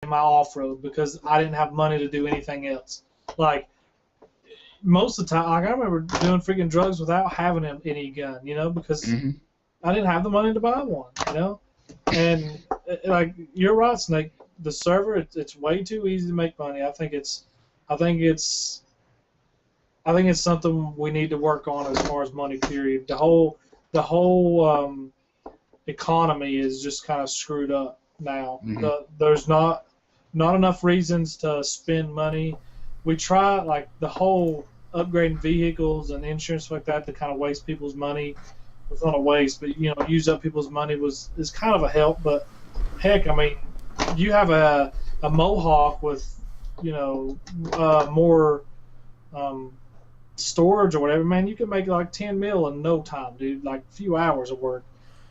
my off-road because I didn't have money to do anything else. Like, most of the time, like, I remember doing freaking drugs without having any gun, because I didn't have the money to buy one, And, like, you're right, Snake. The server, it's way too easy to make money. I think it's something we need to work on as far as money, period. The whole economy is just kind of screwed up now. There's not enough reasons to spend money. We try, like, the whole upgrading vehicles and insurance like that to kind of waste people's money. It's not a waste, but use up people's money is kind of a help. But heck, I mean, you have a Mohawk with more storage or whatever, man. You can make like 10 mil in no time, dude. Like a few hours of work.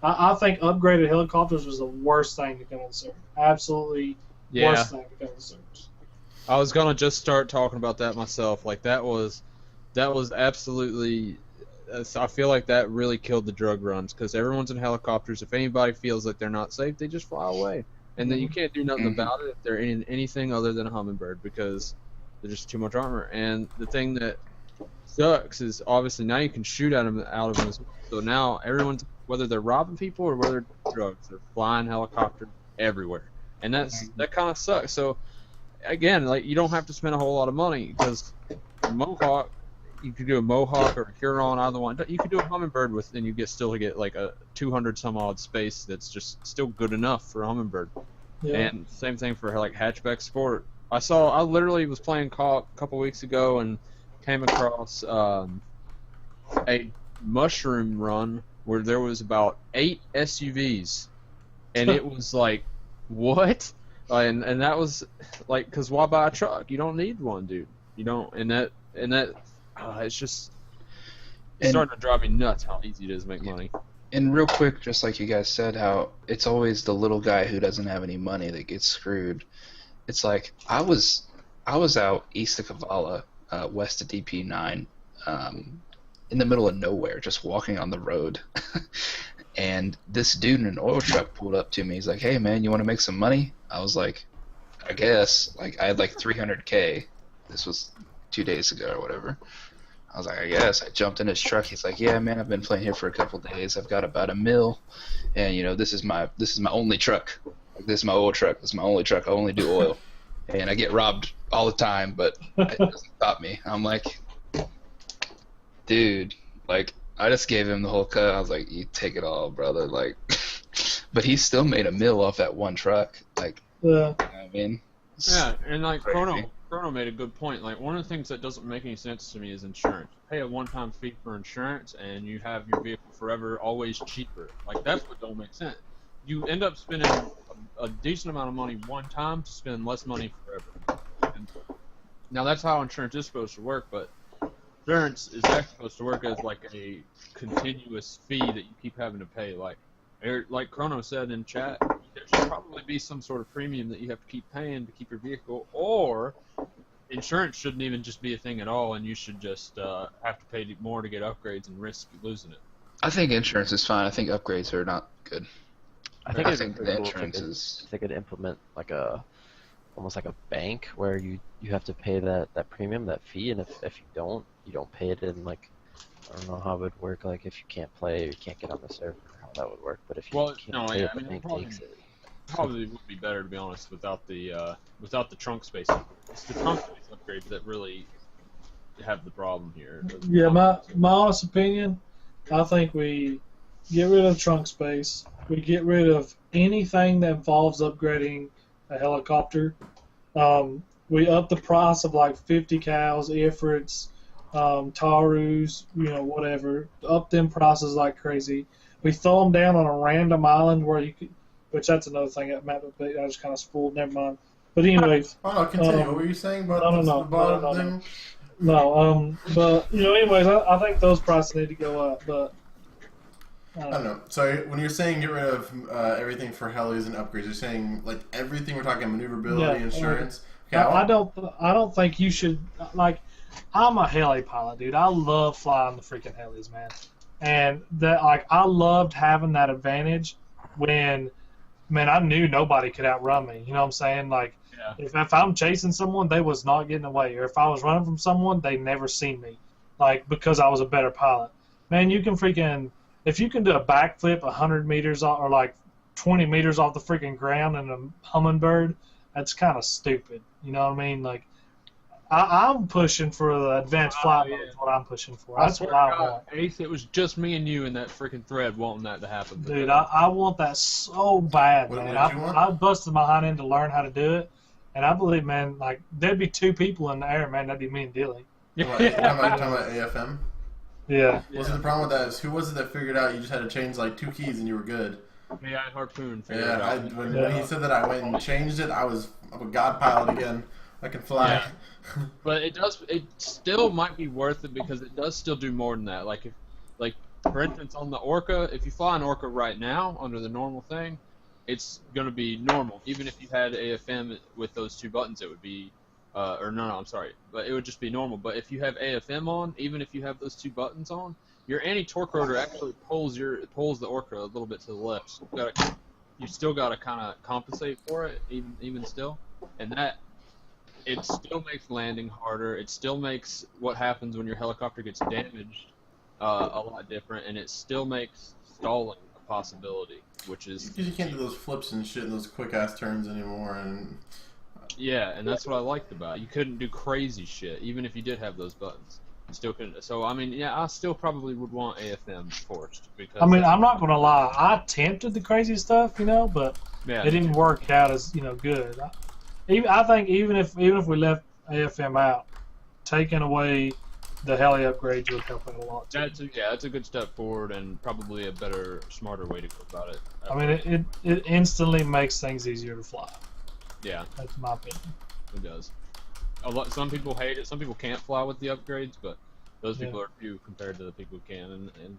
I think upgraded helicopters was the worst thing to come in the server. Absolutely worst thing to come in the servers. I was gonna just start talking about that myself. Like that was absolutely. I feel like that really killed the drug runs because everyone's in helicopters. If anybody feels like they're not safe, they just fly away, and then you can't do nothing about it if they're in anything other than a Hummingbird because they're just too much armor. And the thing that sucks is obviously now you can shoot at them out of them. So now everyone's, whether they're robbing people or whether they're drugs, they're flying helicopters everywhere, and that kind of sucks. So again, like you don't have to spend a whole lot of money because Mohawk. You could do a Mohawk or a Huron, either one. You could do a Hummingbird with, and you still get like a 200 some odd space that's just still good enough for a Hummingbird. Yeah. And same thing for like hatchback sport. I literally was playing co-op a couple weeks ago and came across a mushroom run where there was about 8 SUVs, and it was like, what? And that was like, because why buy a truck? You don't need one, dude. You don't, and that. It's just starting to drive me nuts how easy it is to make money. And real quick, just like you guys said, how it's always the little guy who doesn't have any money that gets screwed. It's like I was out east of Kavala, west of DP9, in the middle of nowhere, just walking on the road, and this dude in an oil truck pulled up to me. He's like, "Hey man, you want to make some money?" I was like, "I guess." Like I had like 300K. This was 2 days ago or whatever. I was like, I guess. I jumped in his truck. He's like, yeah, man, I've been playing here for a couple days. I've got about $1 million, and this is my only truck. Like, this is my oil truck. This is my only truck. I only do oil, and I get robbed all the time, but it doesn't stop me. I'm like, dude, like I just gave him the whole cut. I was like, you take it all, brother. Like, but he still made $1 million off that one truck. Like, yeah. You know what I mean, yeah, and like Chrono made a good point. Like one of the things that doesn't make any sense to me is insurance. Pay a one-time fee for insurance, and you have your vehicle forever, always cheaper. Like that's what don't make sense. You end up spending a decent amount of money one time to spend less money forever. And now that's how insurance is supposed to work, but insurance is actually supposed to work as like a continuous fee that you keep having to pay. Like Chrono said in chat, there should probably be some sort of premium that you have to keep paying to keep your vehicle, or insurance shouldn't even just be a thing at all, and you should just have to pay more to get upgrades and risk losing it. I think insurance is fine. I think upgrades are not good. I think the insurance is. If they could implement like almost like a bank where you have to pay that premium, that fee, and if you don't pay it, and like I don't know how it would work. Like if you can't play, or you can't get on the server, how that would work. But if you can't play it, the bank takes it. Probably would be better, to be honest, without the trunk space. It's the trunk space upgrades that really have the problem here. Yeah, my honest opinion, I think we get rid of trunk space. We get rid of anything that involves upgrading a helicopter. We up the price of like 50 cows, Ifrits, Tarus, whatever. Up them prices like crazy. We throw them down on a random island where you could. Which that's another thing that map, but I just kind of spooled. Never mind. But anyways. Continue. What were you saying about the bottom thing? No. But anyways, I think those prices need to go up. But I don't know. So when you're saying get rid of everything for helis and upgrades, you're saying like everything. We're talking maneuverability, insurance. Okay, I don't think you should like. I'm a heli pilot, dude. I love flying the freaking helis, man. And that I loved having that advantage when man, I knew nobody could outrun me. You know what I'm saying? Like, Yeah. if I'm chasing someone, they was not getting away. Or if I was running from someone, they never seen me. Like, because I was a better pilot. Man, you can freaking, if you can do a backflip 100 meters off, or like 20 meters off the freaking ground in a hummingbird, that's kind of stupid. You know what I mean? Like, I'm pushing for the advanced flight mode. Yeah. Is what I'm pushing for. That's what I want. Ace, it was just me and you in that freaking thread wanting that to happen. Dude, I want that so bad, What man. did you want? I busted my hind end to learn how to do it, and I believe, man, like there'd be 2 people in the air, man. That'd be me and Dilly. Talking about AFM? Yeah. Was it the problem with that is who was it that figured out you just had to change like 2 keys and you were good? Yeah, I Harpoon figured it Yeah, out. when he said that, I went and changed it. I'm a god pilot again. I can fly. Yeah. But it still might be worth it because it does still do more than that. Like for instance on the Orca, if you fly an Orca right now under the normal thing, it's gonna be normal. Even if you had AFM with those 2 buttons, it would be, I'm sorry, but it would just be normal. But if you have AFM on, even if you have those 2 buttons on, your anti-torque rotor actually pulls the Orca a little bit to the left. So you still gotta kind of compensate for it, even still, and that. It still makes landing harder. It still makes what happens when your helicopter gets damaged a lot different, and it still makes stalling a possibility, which is Because you can't do those flips and shit and those quick ass turns anymore. And yeah, and that's what I liked about it. You couldn't do crazy shit even if you did have those buttons. You still couldn't. So I mean, yeah, I still probably would want AFM forced because. I mean, I'm not gonna lie. I attempted the crazy stuff, but yeah, it didn't work out as good. I think even if we left AFM out, taking away the heli upgrades would help out a lot. That's a good step forward and probably a better, smarter way to go about it. I mean, it instantly makes things easier to fly. Yeah, That's my opinion. it does. Some people hate it. Some people can't fly with the upgrades, but those people are few compared to the people who can. And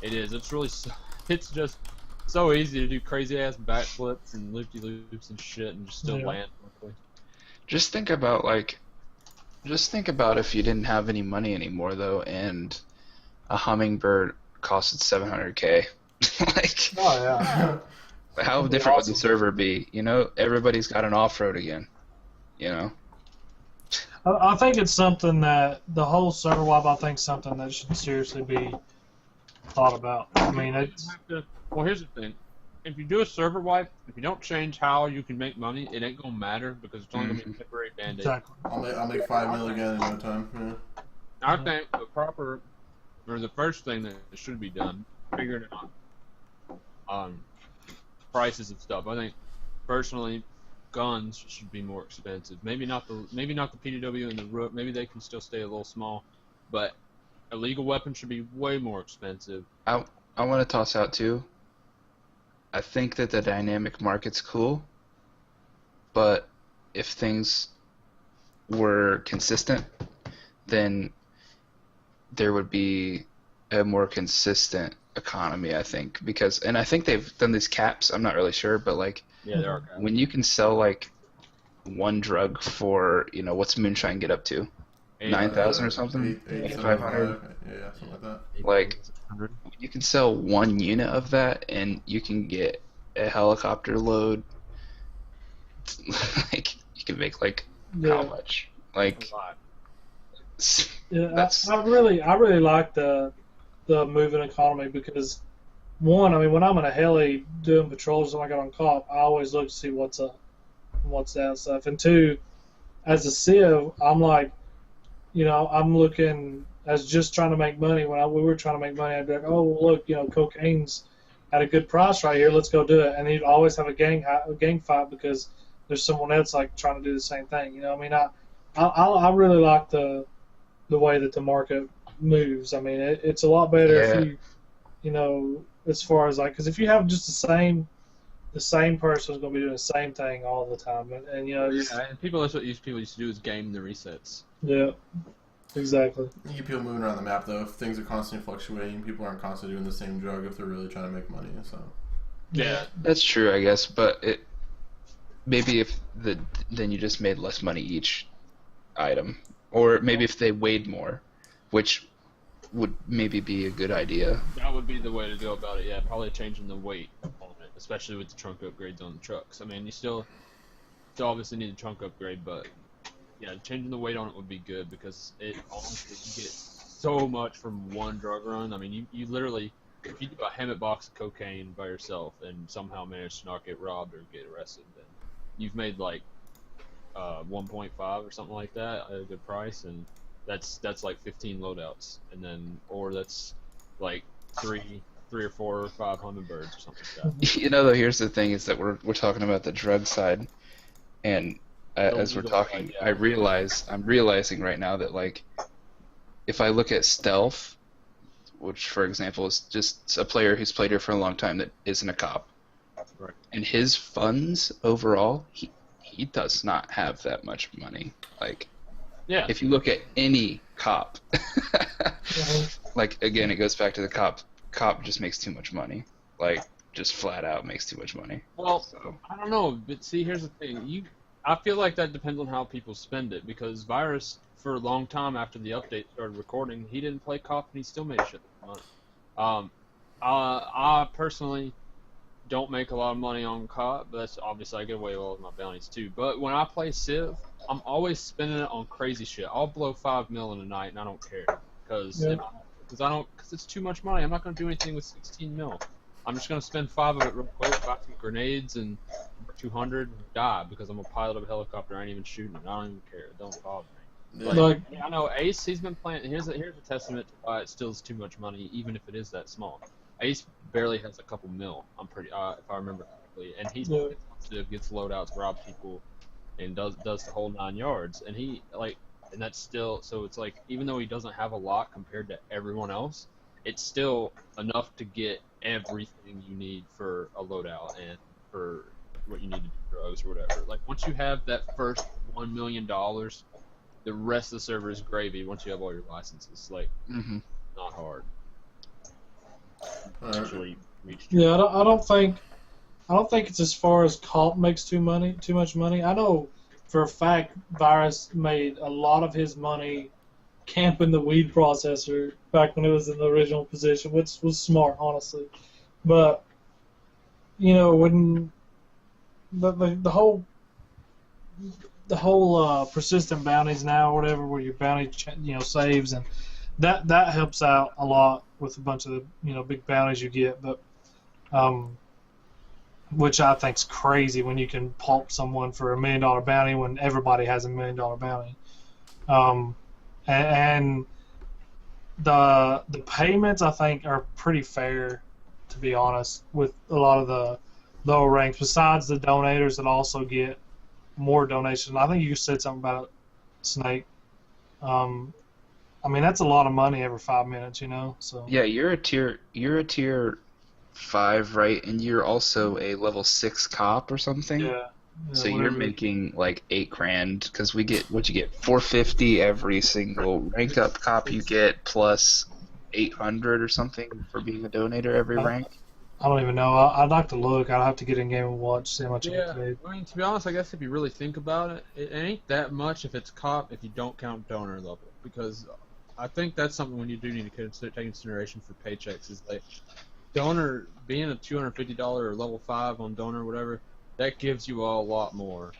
it is. It's really. It's just so easy to do crazy ass backflips and loopy loops and shit, and just still land quickly. Just think about if you didn't have any money anymore though, and a hummingbird costed 700K. Like, Oh yeah. how different would the server be? Everybody's got an off-road again. I think it's something that the whole server wipe. I think something that should seriously be thought about. I mean, it's. Well, here's the thing. If you do a server wipe, if you don't change how you can make money, it ain't gonna matter because it's only gonna be a temporary band-aid. Exactly. I'll make 5 mil again in no time. Yeah. I think the first thing that should be done, figuring out prices of stuff. I think personally, guns should be more expensive. Maybe not the PDW and the Rook. Maybe they can still stay a little small, but illegal weapons should be way more expensive. I want to toss out too. I think that the dynamic market's cool, but if things were consistent, then there would be a more consistent economy, I think. And I think they've done these caps, I'm not really sure, but Yeah, there are caps. when you can sell one drug for, what's Moonshine get up to? 9,000 or something? 8,500. Yeah, something like that. Like, you can sell 1 unit of that, and you can get a helicopter load. You can make how much? A lot. Yeah, I really like the moving economy because one, I mean, when I'm in a heli doing patrols and I got on cop, I always look to see what's up, and what's down stuff. And two, as a civ, I'm like, I'm looking as just trying to make money. When we were trying to make money, I'd be like, oh, well, look, cocaine's at a good price right here. Let's go do it. And you'd always have a gang fight because there's someone else trying to do the same thing. I mean, I really like the way that the market moves. I mean, it's a lot better if you, as far as because if you have just the same person is going to be doing the same thing all the time, and and that's what people used to do is game the resets. Yeah, exactly. You get people moving around the map though. If things are constantly fluctuating, people aren't constantly doing the same drug if they're really trying to make money. So Yeah, that's true, I guess, but maybe then you just made less money each item, or maybe if they weighed more, which would maybe be a good idea. that would be the way to go about it. Yeah, probably changing the weight on it. especially with the trunk upgrades on the trucks. I mean, you still obviously need a trunk upgrade, but yeah, changing the weight on it would be good because it honestly you get so much from one drug run. I mean, you literally, if you do a Hammett box of cocaine by yourself and somehow manage to not get robbed or get arrested, then you've made like 1.5 or something like that at a good price, and that's like 15 loadouts, and then or that's like three or four or 5 hummingbirds or something like that. You know, though, here's the thing: is that we're talking about the drug side, and as we're talking, side, yeah. I'm realizing right now that like, if I look at stealth, which for example is just a player who's played here for a long time that isn't a cop, Right. and his funds overall, he does not have that much money. Like, Yeah. if you look at any cop, like again, it goes back to the cop. Cop just makes too much money. Like, just flat out makes too much money. Well, So, I don't know, but see, here's the thing. I feel like that depends on how people spend it, because Virus, for a long time after the update started recording, he didn't play cop and he still made shit money. I personally don't make a lot of money on cop, but that's obviously I get away with all of my bounties too. But when I play Civ, I'm always spending it on crazy shit. I'll blow 5 mil in a night and I don't care, because it's too much money. I'm not gonna do anything with 16 mil. I'm just gonna spend 5 of it real quick, buy some grenades and 200 and die because I'm a pilot of a helicopter. I ain't even shooting it. I don't even care. It don't bother me. Yeah. Like, I know Ace, he's been playing. Here's a testament to why it still is too much money, even if it is that small. Ace barely has a couple mil. I'm pretty, if I remember correctly, and he's gets loadouts, robs people, and does the whole 9 yards. And and that's still, so it's like, even though he doesn't have a lot compared to everyone else, it's still enough to get everything you need for a loadout and for what you need to do drugs or whatever. Like, once you have that first $1 million, the rest of the server is gravy once you have all your licenses. Like, not hard. Actually reached yeah, I don't think it's as far as Cop makes too much money. I know for a fact Virus made a lot of his money camping the weed processor back when it was in the original position, which was smart, honestly. But you know, when the whole persistent bounties now, or whatever, where your bounty saves, and that helps out a lot with a bunch of the big bounties you get, but which I think's crazy when you can pulp someone for $1 million bounty when everybody has $1 million bounty. And the payments, I think, are pretty fair, to be honest, with a lot of the lower ranks. Besides the donators that also get more donations, I think you said something about it, Snake. I mean, that's a lot of money every 5 minutes, So yeah, you're a tier 5, right? And you're also a level 6 cop or something. Yeah. So you're making like $8,000 because we get what you get $450 every single rank up cop you get, plus 800 or something for being a donator every rank. I don't even know. I'd like to look. I'd have to get in game and watch, see how much I get paid. I mean, to be honest, I guess if you really think about it, it ain't that much if it's cop if you don't count donor level, because I think that's something when you do need to take consideration for paychecks is like donor being a $250 or level 5 on donor or whatever, that gives you all a lot more.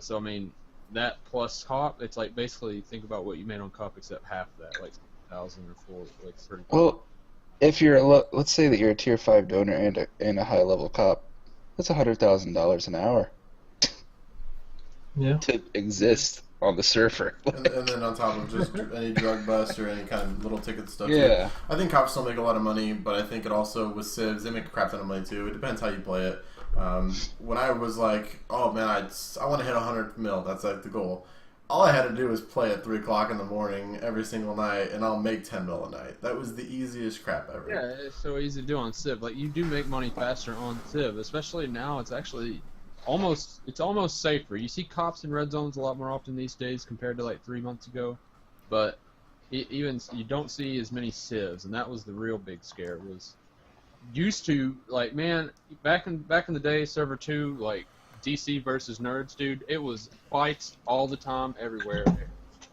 So I mean, that plus cop, it's like basically think about what you made on cop except half of that, like 1,000 or 30. Well, if you're let's say that you're a tier 5 donor and a high level cop, that's $100,000 an hour. Yeah. To exist on the server. And then on top of just any drug bust or any kind of little ticket stuff. Yeah. Too. I think cops still make a lot of money, but I think it also with civs they make a crap ton of money too. It depends how you play it. When I was like, oh man, I want to hit 100 mil. That's like the goal. All I had to do was play at 3 o'clock in the morning every single night, and I'll make 10 mil a night. That was the easiest crap ever. Yeah, it's so easy to do on Civ. Like, you do make money faster on Civ, especially now. It's actually almost safer. You see cops in red zones a lot more often these days compared to like 3 months ago, but even you don't see as many Civs, and that was the real big scare. Was used to, like, man, back in the day, server 2, like DC versus nerds, dude, it was fights all the time, everywhere,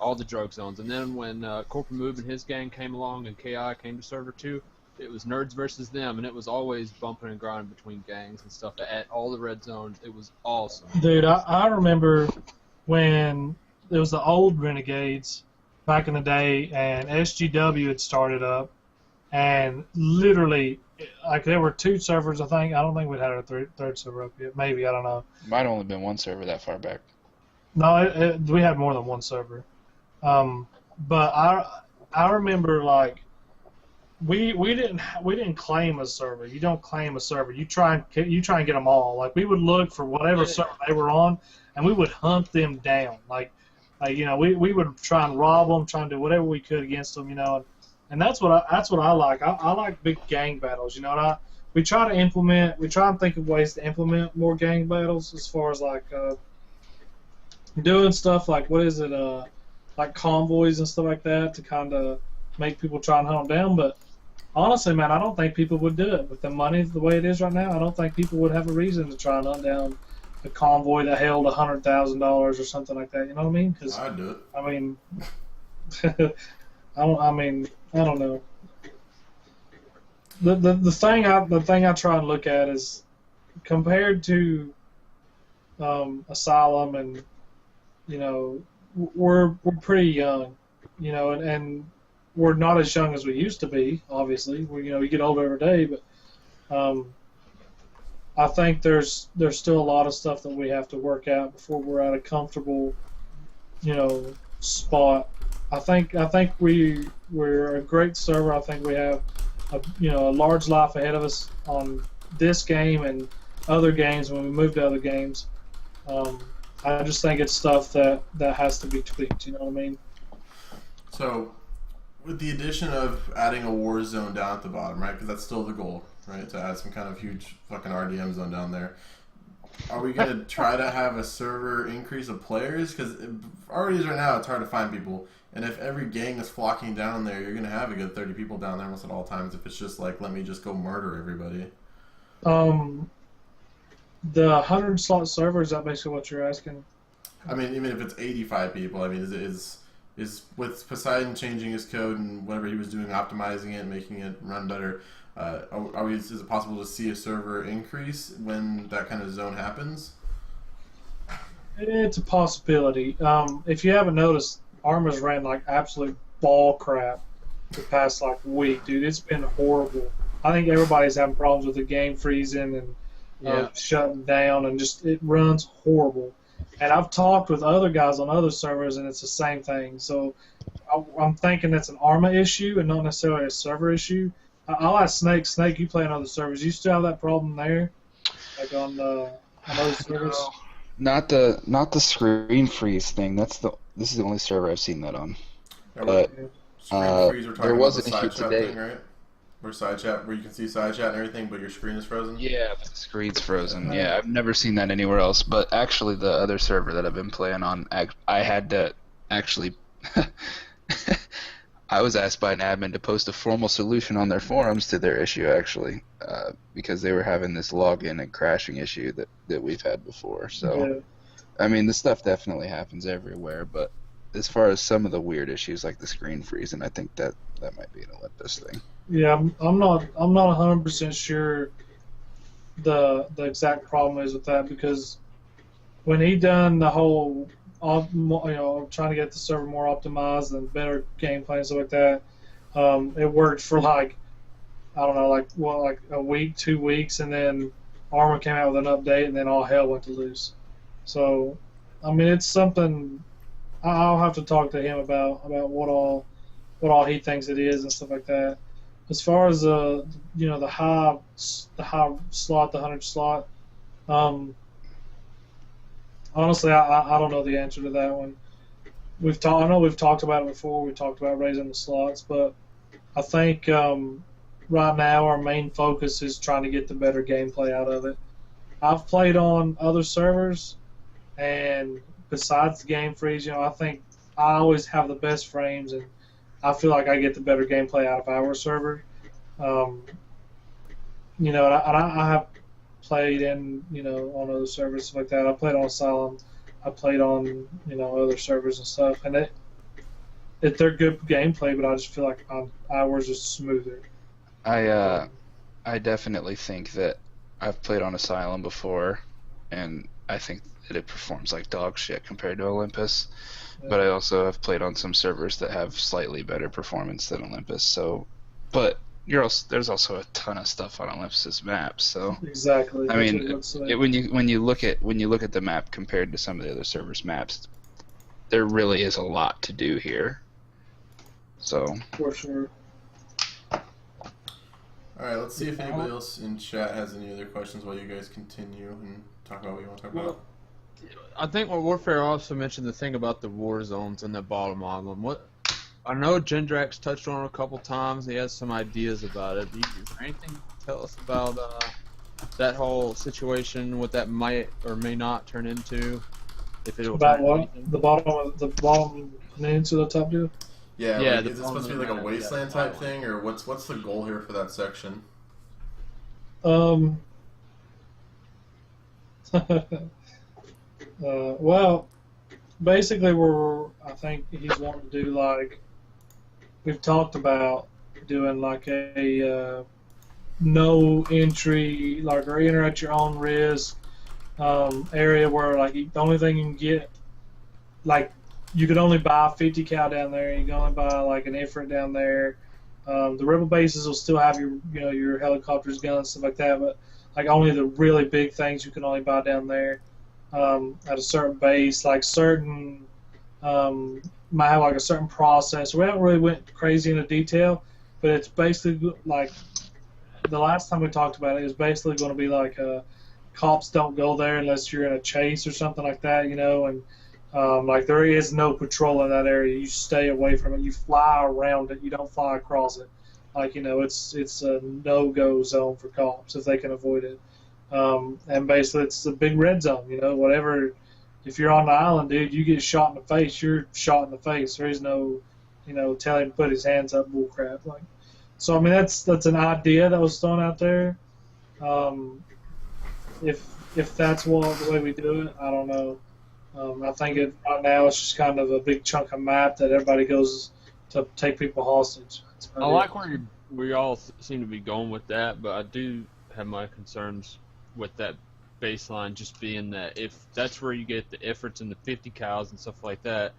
all the drug zones. And then when Corporal Move and his gang came along and KI came to server 2, it was nerds versus them, and it was always bumping and grinding between gangs and stuff at all the red zones. It was awesome. Dude, I remember when there was the old Renegades back in the day, and SGW had started up, and literally, like, there were 2 servers, I think. I don't think we'd had our third server up yet. Maybe, I don't know. Might have only been 1 server that far back. No, we had more than 1 server. But I remember, like, we didn't claim a server. You don't claim a server. You try and get them all. Like, we would look for whatever server they were on, and we would hunt them down. Like you know, we would try and rob them, try and do whatever we could against them, you know. And that's what I like. I like big gang battles, you know. And we try and think of ways to implement more gang battles, as far as like doing stuff like, what is it, like convoys and stuff like that, to kind of make people try and hunt them down. But honestly, man, I don't think people would do it with the money the way it is right now. I don't think people would have a reason to try and hunt down a convoy that held $100,000 or something like that. You know what I mean? Cause, I'd do it. I mean, I don't know. The thing I try and look at is, compared to Asylum, and you know, we're pretty young, you know, and we're not as young as we used to be. Obviously, we get older every day, but I think there's still a lot of stuff that we have to work out before we're at a comfortable, you know, spot. I think we're a great server. I think we have a large life ahead of us on this game and other games when we move to other games. I just think it's stuff that has to be tweaked. You know what I mean? So, with the addition of adding a war zone down at the bottom, right? Because that's still the goal, right? To add some kind of huge fucking RDM zone down there. Are we going to try to have a server increase of players? Because already right now, it's hard to find people. And if every gang is flocking down there, you're going to have a good 30 people down there almost at all times, if it's just like, let me just go murder everybody. The 100 slot server, is that basically what you're asking? I mean, even if it's 85 people, I mean, is with Poseidon changing his code and whatever he was doing, optimizing it, making it run better, is it possible to see a server increase when that kind of zone happens? It's a possibility. If you haven't noticed, Arma's ran like absolute ball crap the past like week, dude. It's been horrible. I think everybody's having problems with the game freezing and shutting down, and just it runs horrible. And I've talked with other guys on other servers, and it's the same thing. So I'm thinking it's an Arma issue and not necessarily a server issue. I'll ask Snake. Snake, you play on other servers. You still have that problem there, like on other servers? Not the screen freeze thing. This is the only server I've seen that on. But there was an issue today, thing, right? Where you can see side chat and everything, but your screen is frozen. Yeah, the screen's frozen. Yeah, I've never seen that anywhere else. But actually, the other server that I've been playing on, I had to actually. I was asked by an admin to post a formal solution on their forums to their issue, actually, because they were having this login and crashing issue that we've had before. So, I mean, this stuff definitely happens everywhere, but as far as some of the weird issues like the screen freezing, I think that might be an Olympus thing. Yeah, I'm not 100% sure the exact problem is with that, because when he done the whole trying to get the server more optimized and better gameplay and stuff like that, it worked for like, I don't know, like a week, 2 weeks, and then Arma came out with an update, and then all hell went to loose. So, I mean, it's something I'll have to talk to him about what all he thinks it is and stuff like that. As far as the high slot, the 100 slot, honestly, I don't know the answer to that one. I know we've talked about it before. We talked about raising the slots, but I think right now our main focus is trying to get the better gameplay out of it. I've played on other servers, and besides the game freeze, I think I always have the best frames, and I feel like I get the better gameplay out of our server. And I have played in, on other servers like that. I played on Asylum. I played on, other servers and stuff. And they're good gameplay, but I just feel like on ours is smoother. I definitely think that I've played on Asylum before, and I think that it performs like dog shit compared to Olympus. But I also have played on some servers that have slightly better performance than Olympus. So, but there's also a ton of stuff on Olympus's maps. So Exactly. I That's mean, what I would say. when you look at the map compared to some of the other servers' maps, there really is a lot to do here. So For sure. All right, let's see if anybody else in chat has any other questions while you guys continue and talk about what you want to talk about. I think World Warfare also mentioned the thing about the war zones and the bottom of them. I know Gendrax touched on it a couple times. He has some ideas about it. Is there anything you can tell us about that whole situation, what that might or may not turn into? If it About what? The bottom peninsula top deal? Yeah, Yeah, like, is this supposed to be like a wasteland type yeah. thing, or what's the goal here for that section? Well, basically, I think he's wanting to do like we've talked about doing like a no entry, like or enter at your own risk area where like the only thing you can get, like you could only buy 50 cal down there. You can only buy like an Ifrit down there. The rebel bases will still have your helicopters, guns, stuff like that, but like only the really big things you can only buy down there. At a certain base, like certain might have like a certain process. We haven't really went crazy into detail, but it's basically like the last time we talked about it, it was basically going to be like cops don't go there unless you're in a chase or something like that, and like there is no patrol in that area. You stay away from it. You fly around it. You don't fly across it. Like it's a no-go zone for cops if they can avoid it. And basically, it's a big red zone. Whatever. If you're on the island, dude, you get shot in the face. You're shot in the face. There is no, tell him to put his hands up, bull crap. Like, so I mean, that's an idea that was thrown out there. If that's the way we do it, I don't know. I think right now it's just kind of a big chunk of map that everybody goes to take people hostage. I like where we all seem to be going with that, but I do have my concerns with that baseline just being that if that's where you get the Ifrits and the 50 cows and stuff like that,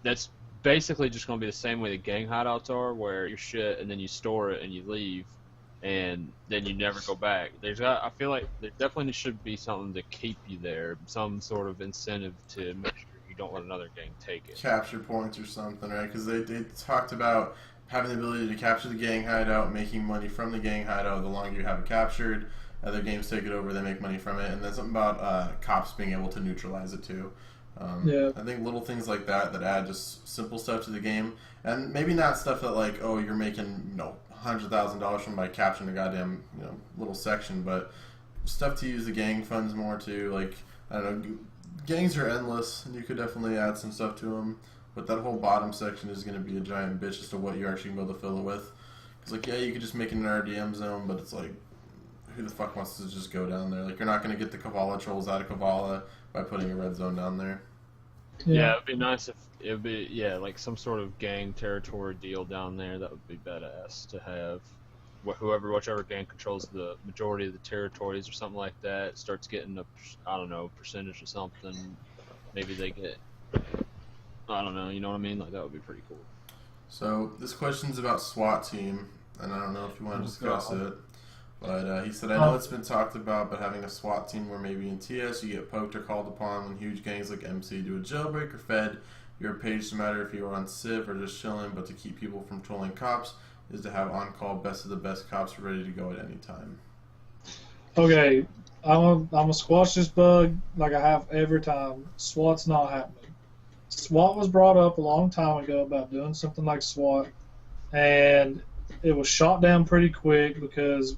that's basically just going to be the same way the gang hideouts are, where you shit and then you store it and you leave and then you never go back. I feel like there definitely should be something to keep you there, some sort of incentive to make sure you don't let another gang take it. Capture points or something, right? Because they talked about having the ability to capture the gang hideout, making money from the gang hideout the longer you have it captured. Other games take it over, they make money from it, and then something about cops being able to neutralize it too. Yeah. I think little things like that add just simple stuff to the game, and maybe not stuff that like, oh, you're making $100,000 from by capturing a goddamn little section, but stuff to use the gang funds more too. Like, I don't know, gangs are endless, and you could definitely add some stuff to them. But that whole bottom section is going to be a giant bitch as to what you're actually going to be able to fill it with. Because like, yeah, you could just make it an RDM zone, but it's like, who the fuck wants to just go down there? Like, you're not going to get the Kavala trolls out of Kavala by putting a red zone down there. Yeah, it'd be nice if it would be like some sort of gang territory deal down there. That would be badass to have. Whichever gang controls the majority of the territories or something like that starts getting a percentage or something. Maybe they get, I don't know, you know what I mean? Like, that would be pretty cool. So this question's about SWAT team, and I don't know if you want to discuss it. But he said, I know it's been talked about, but having a SWAT team where maybe in TS you get poked or called upon when huge gangs like MC do a jailbreak or Fed, you're paged no matter if you are on Civ or just chilling, but to keep people from trolling cops is to have on-call best of the best cops ready to go at any time. Okay, I'm gonna squash this bug like I have every time. SWAT's not happening. SWAT was brought up a long time ago about doing something like SWAT, and it was shot down pretty quick because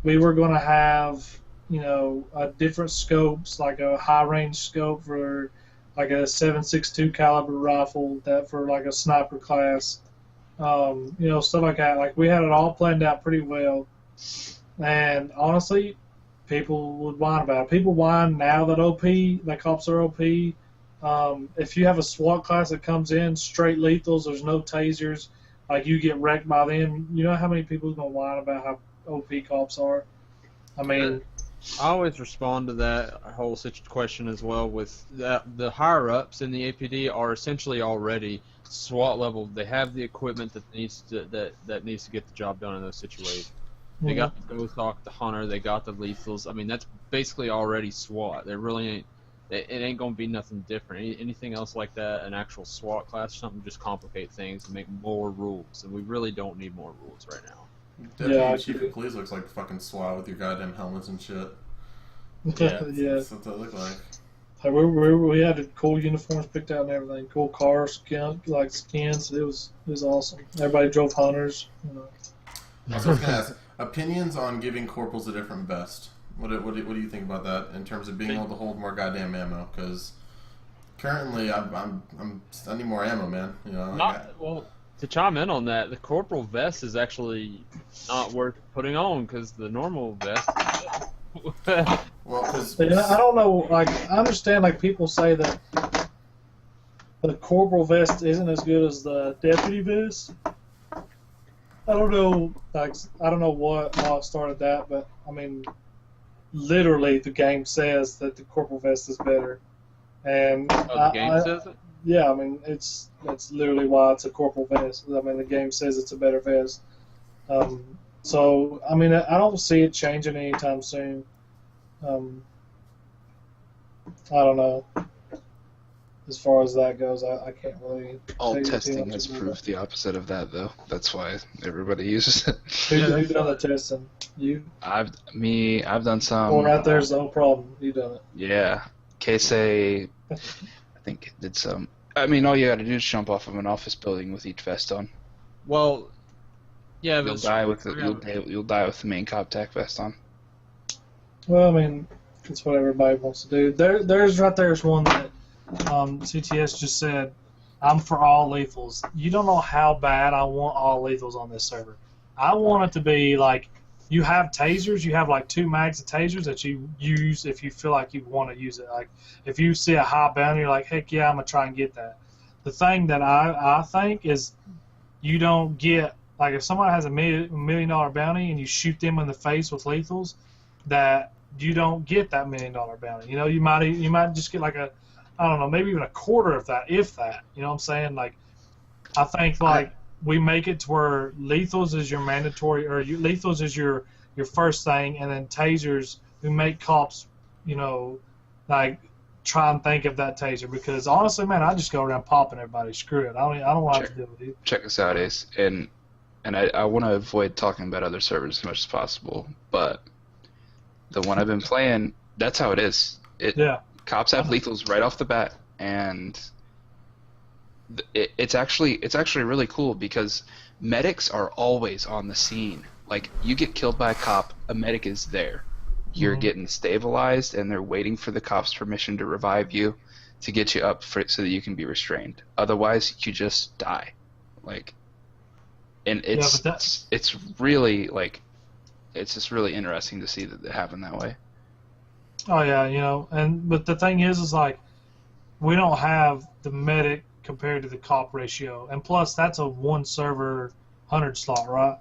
we were going to have, a different scopes, like a high-range scope for like a 7.62 caliber rifle that for like a sniper class, stuff like that. Like, we had it all planned out pretty well, and honestly, people would whine about it. People whine now that cops are OP. If you have a SWAT class that comes in straight lethals, there's no tasers, like you get wrecked by them. You know how many people are gonna whine about how OP cops are? I mean, I always respond to that whole question as well with that the higher ups in the APD are essentially already SWAT level. They have the equipment that needs to get the job done in those situations. They got the Ghost Hawk, the Hunter, they got the Lethals. I mean, that's basically already SWAT. There really ain't. It ain't gonna be nothing different. Anything else like that, an actual SWAT class or something, just complicate things and make more rules. And we really don't need more rules right now. Deputy Chief of Police looks like fucking SWAT with your goddamn helmets and shit. Yeah. That's what they look like. Like we had cool uniforms picked out and everything, cool cars, skins. It was awesome. Everybody drove Hunters. You know. I was gonna ask opinions on giving corporals a different vest. What do you think about that in terms of being able to hold more goddamn ammo? Because currently I need more ammo, man. You know. Well, to chime in on that, the corporal vest is actually not worth putting on because the normal vest. Well, because I don't know. Like I understand, like people say that the corporal vest isn't as good as the deputy vest. I don't know. Like I don't know what started that, but I mean, literally the game says that the corporal vest is better, and the game says it. Yeah, I mean that's literally why it's a corporal vest. I mean the game says it's a better vest. So I mean I don't see it changing anytime soon. I don't know. As far as that goes, I can't really. All testing has proved the opposite of that, though. That's why everybody uses it. Who's done the testing? You? I've done some. Well, right there's no problem. You done it. Yeah, Casey, I think did some. I mean, all you got to do is jump off of an office building with each vest on. Well, yeah, you'll die with the main cop tech vest on. Well, I mean, it's what everybody wants to do. There's one that CTS just said, I'm for all lethals. You don't know how bad I want all lethals on this server. I want it to be like, you have tasers, you have like 2 mags of tasers that you use if you feel like you want to use it. Like, if you see a high bounty, you're like, heck yeah, I'm going to try and get that. The thing that I think is you don't get, like if somebody has a $1 million bounty and you shoot them in the face with lethals, that you don't get that $1 million bounty. You know, you might just get like I don't know, maybe even a quarter of that, if that. You know what I'm saying? Like, I think like we make it to where lethals is your mandatory, or lethals is your first thing, and then tasers. We make cops, you know, like try and think of that taser, because honestly, man, I just go around popping everybody. Screw it. I don't want to deal with you. Check this out, Ace, and I want to avoid talking about other servers as much as possible, but the one I've been playing, that's how it is. Cops have lethals right off the bat, and it's actually really cool because medics are always on the scene. Like, you get killed by a cop, a medic is there. You're getting stabilized, and they're waiting for the cop's permission to revive you to get you up so that you can be restrained. Otherwise, you just die. Like, and it's really like. It's just really interesting to see that it happen that way. Oh yeah, you know, but the thing is like we don't have the medic compared to the cop ratio, and plus that's a 1 server 100 slot, right?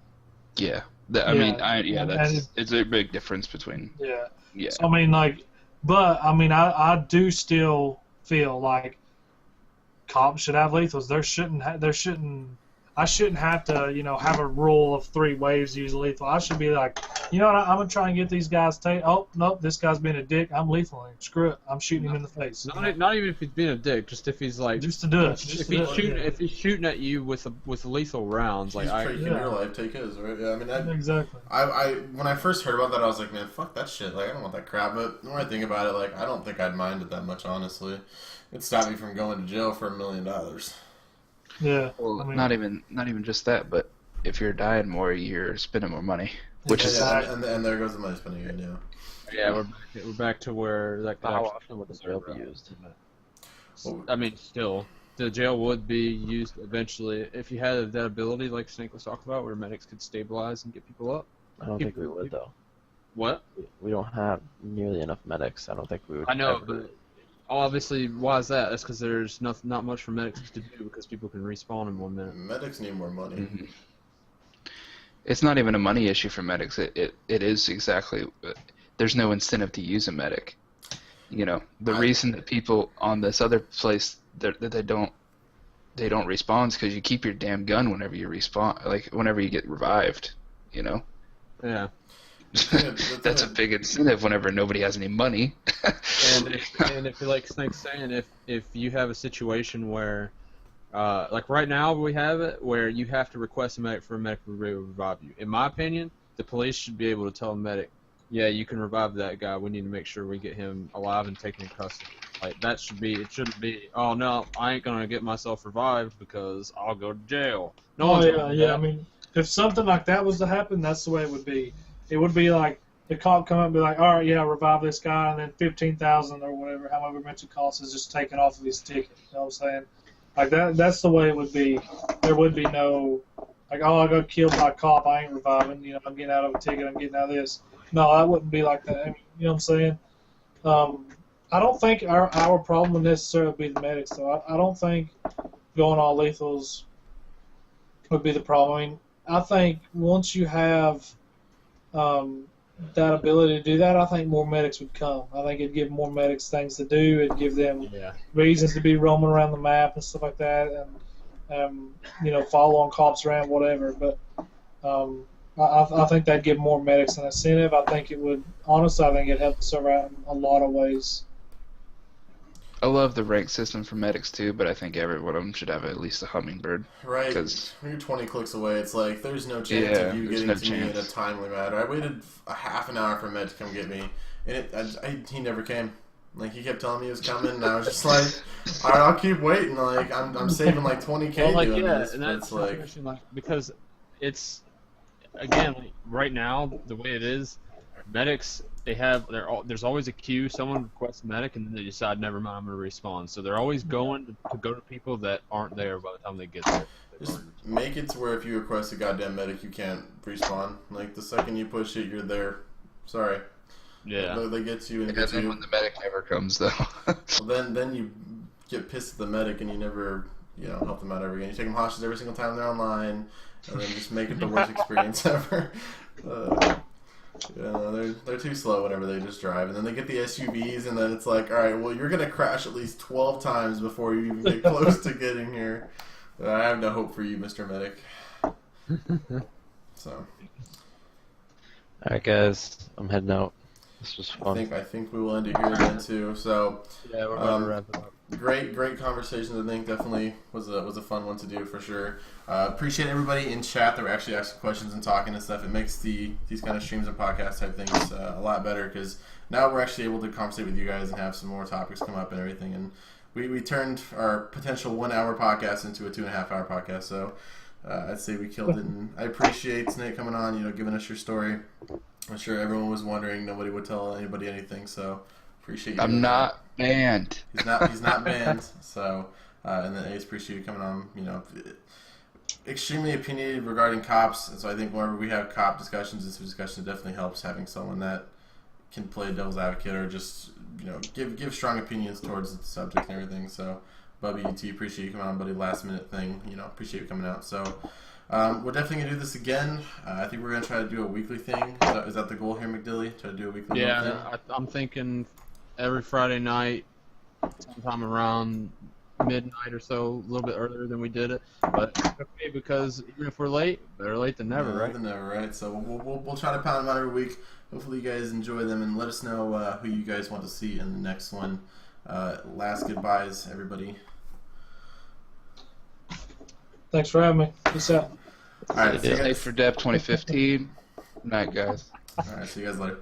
Yeah, it's a big difference between. Yeah. Yeah. So, I mean, like, but I mean, I do still feel like cops should have lethals. I shouldn't have to, you know, have a rule of 3 waves to use lethal. I should be like, you know what, I'm going to try and get these guys oh, nope, this guy's being a dick. I'm lethal. Screw it. I'm shooting him in the face. Not even if he's being a dick, just if he's like... Just to do it. If he's shooting at you with lethal rounds, like... in your life, take his, right? Yeah, I mean, exactly. When I first heard about that, I was like, man, fuck that shit. Like, I don't want that crap. But the more I think about it, like, I don't think I'd mind it that much, honestly. It stopped me from going to jail for $1 million. Yeah. Well, I mean, not even just that, but if you're dying more, you're spending more money, which is and there goes the money spending again. Yeah, we're back to where that. How often would the jail be used? I mean, still, the jail would be used eventually if you had that ability, like Snake was talking about, where medics could stabilize and get people up. I don't think we would though. What? We don't have nearly enough medics. I don't think we would. I know, but obviously, why is that? That's because there's not much for medics to do because people can respawn in 1 minute. Medics need more money. Mm-hmm. It's not even a money issue for medics. It is exactly. There's no incentive to use a medic. You know, the reason that people on this other place that they don't respawn is because you keep your damn gun whenever you respawn, like whenever you get revived. You know. Yeah. That's a big incentive whenever nobody has any money. and if like Snake's saying, if you have a situation where, like right now we have it where you have to request a medic for a medic to revive you. In my opinion, the police should be able to tell a medic, yeah, you can revive that guy. We need to make sure we get him alive and taken in custody. Like that should be. It shouldn't be. Oh no, I ain't gonna get myself revived because I'll go to jail. No one's gonna do that. I mean, if something like that was to happen, that's the way it would be. It would be like the cop come up and be like, all right, yeah, revive this guy, and then 15,000 or whatever, however much it costs, is just taken off of his ticket. You know what I'm saying? Like that. That's the way it would be. There would be no like, oh, I got killed by a cop, I ain't reviving. You know, I'm getting out of a ticket, I'm getting out of this. No, that wouldn't be like that. I mean, you know what I'm saying? I don't think our problem would necessarily be the medics, though. I don't think going all lethals would be the problem. I mean, I think once you have that ability to do that, I think more medics would come. I think it'd give more medics things to do. It'd give them reasons to be roaming around the map and stuff like that, and you know, follow on cops around, whatever. But I think that'd give more medics an incentive. I think it would, honestly, I think it'd help us out in a lot of ways. I love the rank system for medics too, but I think every one of them should have at least a hummingbird. Right. Cause, when you're 20 clicks away, it's like there's no chance of you getting to me in a timely manner. I waited a half an hour for Med to come get me, and he never came. Like, he kept telling me he was coming, and I was just like, all right, I'll keep waiting. Like, I'm saving like 20K doing this. And But that's it's like, because it's, again, like, right now, the way it is, medics, there's always a queue. Someone requests a medic, and then they decide, never mind, I'm going to respawn. So they're always going to go to people that aren't there by the time they get there. just make it to where if you request a goddamn medic, you can't respawn. Like, the second you push it, you're there. Sorry. Yeah. They get to you and and get then you. when the medic never comes, though. Well, then you get pissed at the medic and you never, help them out ever again. You take them hostage every single time they're online, and then just make it the worst experience ever. They're too slow whenever they just drive, and then they get the SUVs, and then it's like, all right, well, you're gonna crash at least 12 times before you even get close to getting here. I have no hope for you, Mr. Medic. So. All right, guys, I'm heading out. This was fun. I think we will end it here then too. So. Yeah, we're going to wrap it up. Great conversations. I think definitely was a fun one to do for sure. Appreciate everybody in chat that were actually asking questions and talking and stuff. It makes these kind of streams and podcast type things a lot better because now we're actually able to conversate with you guys and have some more topics come up and everything. And we turned our potential 1 hour podcast into a 2.5 hour podcast. So I'd say we killed it. And I appreciate Snake coming on, giving us your story. I'm sure everyone was wondering. Nobody would tell anybody anything. So appreciate you. I'm not banned. He's not banned. So, and then Ace, appreciate you coming on. Extremely opinionated regarding cops. And so I think whenever we have cop discussions, this discussion definitely helps having someone that can play devil's advocate or just give strong opinions towards the subject and everything. So, Bubby, appreciate you coming on, buddy. Last minute thing, appreciate you coming out. So. We're definitely going to do this again. I think we're going to try to do a weekly thing. Is that the goal here, McDilly? Try to do a weekly thing? Yeah, I'm thinking every Friday night, sometime around midnight or so, a little bit earlier than we did it. But it's okay because even if we're late, better late than never, right? Better than never, right? So we'll try to pound them out every week. Hopefully you guys enjoy them and let us know who you guys want to see in the next one. Last goodbyes, everybody. Thanks for having me. Peace out. All right, see you Stay guys. for Dev 2015. Good night, guys. All right, see you guys later.